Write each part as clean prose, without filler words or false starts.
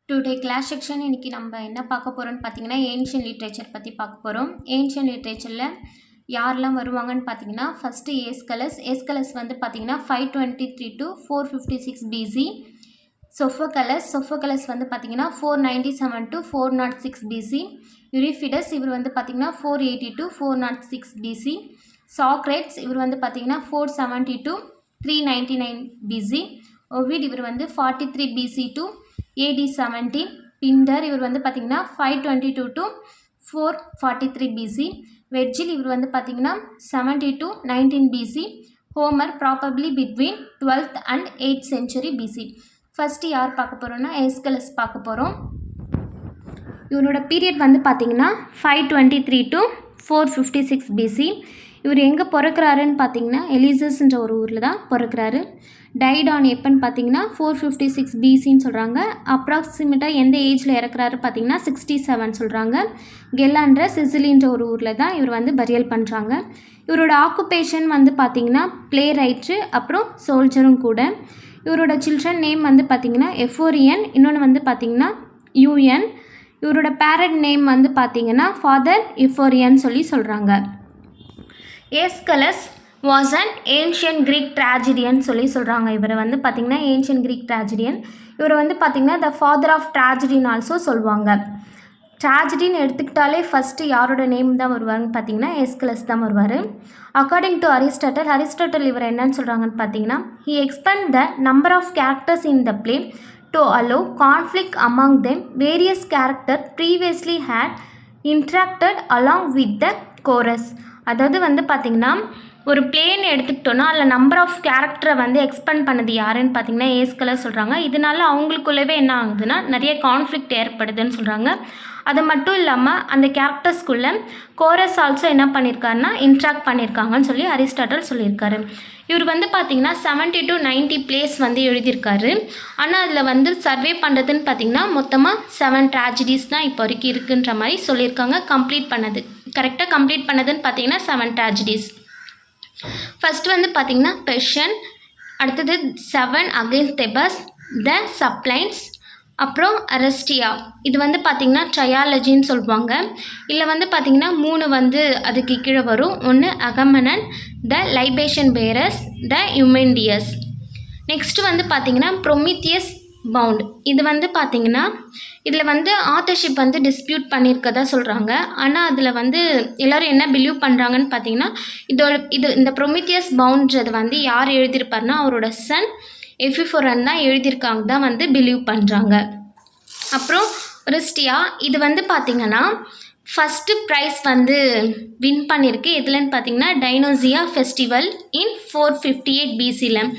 Today class section இன்றைக்கி நம்ம என்ன பார்க்க போகிறோம்னு பார்த்தீங்கன்னா ஏன்ஷியன் லிட்ரேச்சர் பற்றி பார்க்க போகிறோம். ஏன்ஷியன் லிட்ரேச்சரில் யாரெல்லாம் வருவாங்கன்னு பார்த்தீங்கன்னா ஃபஸ்ட்டு ஏஸ்கலஸ் வந்து பார்த்தீங்கன்னா 523 to 456 பிசி. சொஃபோகலஸ் வந்து பார்த்தீங்கன்னா 497 to 406 பிசி. யூரிஃபிடஸ் இவர் வந்து பார்த்தீங்கன்னா 480 to 406 பிசி. சாக்ரேட்ஸ் இவர் வந்து பார்த்தீங்கன்னா 470 to 399 பிசி. ஓவிட் இவர் வந்து 43 பிசி to AD 17. பிண்டர் இவர் வந்து பார்த்தீங்கன்னா 522 to 443 பிசி. வெர்ஜில் இவர் வந்து பார்த்தீங்கன்னா 70 to 19 BC. Homer probably between 12th and 8th century BC. First யார் பார்க்க போகிறோன்னா ஏஸ்கலஸ் பார்க்க போகிறோம். இவரோட பீரியட் வந்து பார்த்தீங்கன்னா 523 to 456 பிசி. இவர் எங்கே பிறக்கிறாருன்னு பார்த்தீங்கன்னா எலிசஸ்ன்ற ஒரு ஊரில் தான் பிறக்கிறாரு. டைட் ஆன் எப்போன்னு பார்த்தீங்கன்னா 456 பிசின்னு சொல்கிறாங்க. அப்ராக்சிமேட்டாக எந்த ஏஜில் இறக்குறாரு பார்த்தீங்கன்னா 67 சொல்கிறாங்க. கெல்லான்ற சிசிலின்ற ஒரு ஊரில் தான் இவர் வந்து பரியல் பண்ணுறாங்க. இவரோட ஆக்குபேஷன் வந்து பார்த்தீங்கன்னா ப்ளே ரைட்ரு அப்புறம் சோல்ஜரும் கூட. இவரோட சில்ட்ரன் நேம் வந்து பார்த்தீங்கன்னா எஃபோரியன், இன்னொன்று வந்து பார்த்தீங்கன்னா யூஎன். இவரோட பேரண்ட் நேம் வந்து பார்த்தீங்கன்னா ஃபாதர் எஃபோரியன் சொல்கிறாங்க. ஏஸ்கலஸ் வாஸ் அன் ஏன்ஷியன் கிரீக் ட்ராஜடியன் சொல்கிறாங்க. இவரை வந்து பார்த்திங்கன்னா ஏன்ஷியன் கிரீக் ட்ராஜடியன். இவரை வந்து பார்த்திங்கன்னா த ஃபாதர் ஆஃப் ட்ராஜடின்னு ஆல்சோ சொல்லுவாங்க. ட்ராஜடின்னு எடுத்துக்கிட்டாலே ஃபஸ்ட்டு யாரோட நேம் தான் வருவாங்கன்னு பார்த்தீங்கன்னா ஏஸ்கலஸ் தான் வருவார். அக்கார்டிங் டு அரிஸ்டாட்டல் இவர் என்னன்னு சொல்கிறாங்கன்னு பார்த்தீங்கன்னா he expand the number of characters in the play to allow conflict among them. Various character previously had interacted along with the chorus. அதாவது வந்து பார்த்திங்கன்னா ஒரு பிளேன்னு எடுத்துக்கிட்டோன்னா அதில் நம்பர் ஆஃப் கேரக்டரை வந்து எக்ஸ்பேண்ட் பண்ணது யாருன்னு பார்த்தீங்கன்னா ஏஸ்கலஸ் சொல்கிறாங்க. இதனால அவங்களுக்குள்ளவே என்ன ஆகுதுன்னா நிறைய கான்ஃப்ளிக்ட் ஏற்படுதுன்னு சொல்கிறாங்க. அது மட்டும் இல்லாமல் அந்த கேரக்டர்ஸ்குள்ளே கோரஸ் ஆல்சோ என்ன பண்ணியிருக்காருன்னா இன்ட்ராக்ட் பண்ணியிருக்காங்கன்னு சொல்லி அரிஸ்டாட்டல் சொல்லியிருக்காரு. இவர் வந்து பார்த்திங்கன்னா 70 to 90 பிளேஸ் வந்து எழுதியிருக்காரு. ஆனால் அதில் வந்து சர்வே பண்ணுறதுன்னு பார்த்திங்கன்னா மொத்தமாக 7 ட்ராஜடிஸ் தான் இப்போ வரைக்கும் இருக்குன்ற மாதிரி சொல்லியிருக்காங்க. கரெக்டாக கம்ப்ளீட் பண்ணதுன்னு பார்த்தீங்கன்னா 7 ட்ராஜடிஸ். ஃபஸ்ட்டு வந்து பார்த்திங்கன்னா பெர்ஷன், அடுத்தது 7 அகெயின்ஸ்ட் தெபஸ், த சப்ளைன்ஸ், அப்புறம் அரஸ்டியா. இது வந்து பார்த்திங்கன்னா ட்ரையாலஜின்னு சொல்லுவாங்க. இதில் வந்து பார்த்திங்கன்னா 3 வந்து அதுக்கு கீழே வரும். ஒன்று அகமனன், த லைபேஷன் பேரஸ், த யுமெண்டியஸ். நெக்ஸ்ட்டு வந்து பார்த்திங்கன்னா ப்ரொமித்தியஸ் பவுண்ட். இது வந்து பார்த்திங்கன்னா இதில் வந்து ஆத்தர்ஷிப் வந்து டிஸ்பியூட் பண்ணியிருக்கதா சொல்கிறாங்க. ஆனால் அதில் வந்து எல்லோரும் என்ன பிலீவ் பண்ணுறாங்கன்னு பார்த்தீங்கன்னா இந்த ப்ரொமித்தியஸ் பவுண்ட்றது வந்து யார் எழுதியிருப்பார்னா அவரோட சன் எஃபிஃபோரன் தான் எழுதியிருக்காங்க தான் வந்து பிலீவ் பண்ணுறாங்க. அப்புறம் ரிஸ்டியா இது வந்து பார்த்திங்கன்னா ஃபஸ்ட்டு ப்ரைஸ் வந்து வின் பண்ணியிருக்கு. எதுலன்னு பார்த்தீங்கன்னா டைனோசியா ஃபெஸ்டிவல் இன் 458 பிசியில்.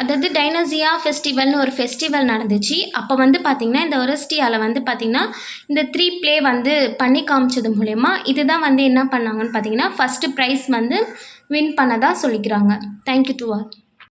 அதாவது டைனோசியா ஃபெஸ்டிவல்னு ஒரு ஃபெஸ்டிவல் நடந்துச்சு. அப்போ வந்து பார்த்திங்கன்னா இந்த ஒரஸ்டியாவில் வந்து பார்த்திங்கன்னா இந்த 3 ப்ளே வந்து பண்ணி காமிச்சது மூலயமா இதுதான் வந்து என்ன பண்ணாங்கன்னு பார்த்தீங்கன்னா ஃபஸ்ட்டு ப்ரைஸ் வந்து வின் பண்ணதாக சொல்லிக்கிறாங்க. Thank you to all.